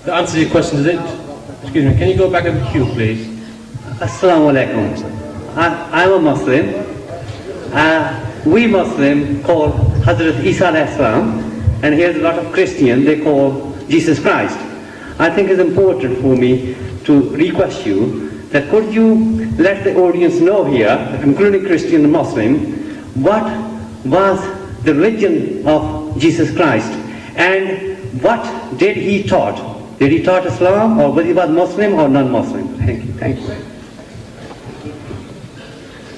To answer your question, is it? Excuse me, can you go back in the queue, please? Assalamu alaikum. I'm a Muslim. We Muslim call Hazrat Isa alayhi salam, and here's a lot of Christian, they call Jesus Christ. I think it's important for me to request you that could you let the audience know here, including Christian and Muslim, what was the religion of Jesus Christ and what did he taught? Did he taught Islam, or was he Muslim or non-Muslim? Thank you. Thank you.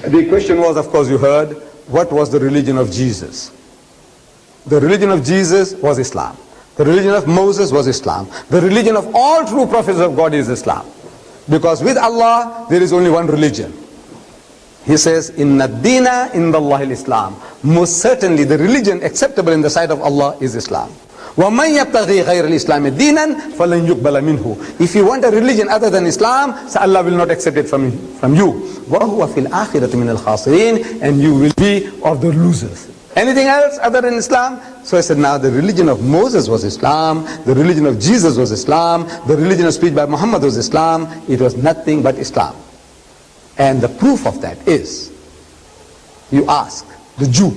The question was, of course, you heard, what was the religion of Jesus? The religion of Jesus was Islam. The religion of Moses was Islam. The religion of all true prophets of God is Islam. Because with Allah, there is only one religion. He says, Inna dina indallahi al-Islam. Most certainly, the religion acceptable in the sight of Allah is Islam. وَمَنْ يَبْتَغِي غَيْرَ الْإِسْلَامِ دِينًا فَلَنْ يُقْبَلَ مِنْهُ. If you want a religion other than Islam, so Allah will not accept it from you. وَهُوَ فِي الْآخِرَةِ مِنَ الْخَاسِرِينَ. And you will be of the losers. Anything else other than Islam? So I said, now the religion of Moses was Islam, the religion of Jesus was Islam, the religion of speech by Muhammad was Islam. It was nothing but Islam. And the proof of that is, you ask the Jew.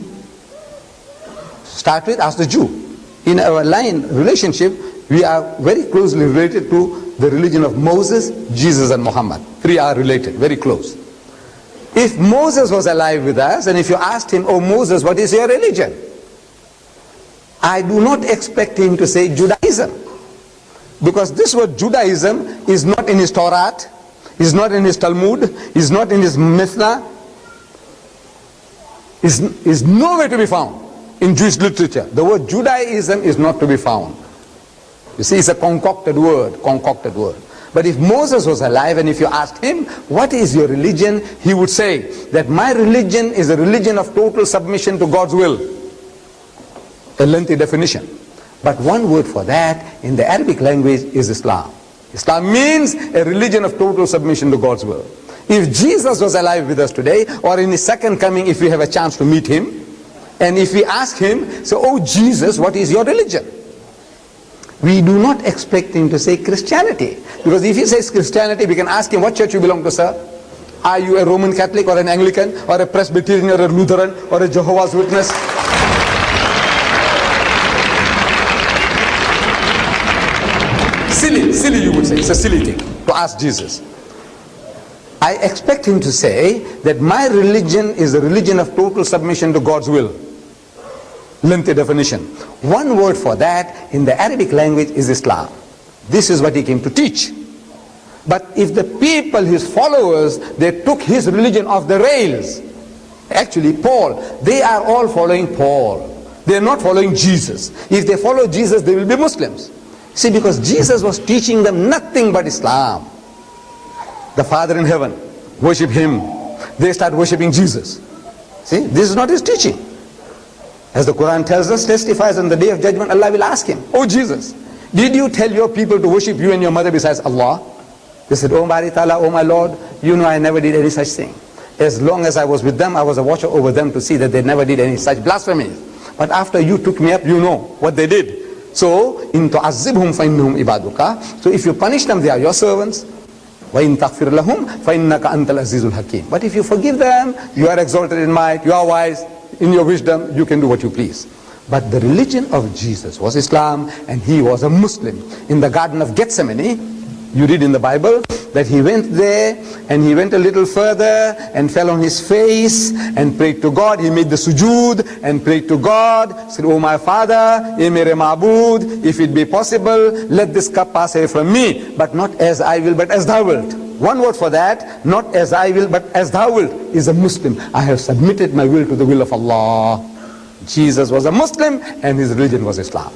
Start with, ask the Jew. In our line relationship, we are very closely related to the religion of Moses, Jesus and Muhammad. Three are related, very close. If Moses was alive with us, and if you asked him, oh Moses, what is your religion? I do not expect him to say Judaism. Because this word Judaism is not in his Torah, is not in his Talmud, is not in his Mishnah, is nowhere to be found in Jewish literature. The word Judaism is not to be found. You see, it's a concocted word, But if Moses was alive and if you asked him, what is your religion? He would say that my religion is a religion of total submission to God's will. A lengthy definition. But one word for that in the Arabic language is Islam. Islam means a religion of total submission to God's will. If Jesus was alive with us today, or in his second coming, if we have a chance to meet him, and if we ask him, so, oh Jesus, what is your religion? We do not expect him to say Christianity. Because if he says Christianity, we can ask him, what church you belong to, sir? Are you a Roman Catholic or an Anglican or a Presbyterian or a Lutheran or a Jehovah's Witness? Silly you would say. It's a silly thing to ask Jesus. I expect him to say that my religion is a religion of total submission to God's will. Lengthy definition. One word for that in the Arabic language is Islam. This is what he came to teach. But if the people, his followers, they took his religion off the rails, actually Paul, they are all following Paul. They are not following Jesus. If they follow Jesus, they will be Muslims. See, because Jesus was teaching them nothing but Islam. The Father in heaven, worship him. They start worshipping Jesus. See, this is not his teaching. As the Quran tells us, testifies on the day of judgment, Allah will ask him, oh Jesus, did you tell your people to worship you and your mother besides Allah? They said, oh Bari Ta'ala, oh my Lord, you know I never did any such thing. As long as I was with them, I was a watcher over them to see that they never did any such blasphemies. But after you took me up, you know what they did. So, in tu'azzibhum fa'innahum ibaduka. So if you punish them, they are your servants. وَإِن تَغْفِرْ لَهُمْ فَإِنَّكَ أَنْتَ الْعَزِيزُ الْحَكِيمُ. But if you forgive them, you are exalted in might, you are wise, in your wisdom, you can do what you please. But the religion of Jesus was Islam, and he was a Muslim. In the Garden of Gethsemane, you read in the Bible that he went there and he went a little further and fell on his face and prayed to God. He made the sujood and prayed to God. Said, oh my Father, ye mere ma'bud, if it be possible, let this cup pass away from me, but not as I will, but as thou wilt. One word for that, not as I will, but as thou wilt, is a Muslim. I have submitted my will to the will of Allah. Jesus was a Muslim and his religion was Islam.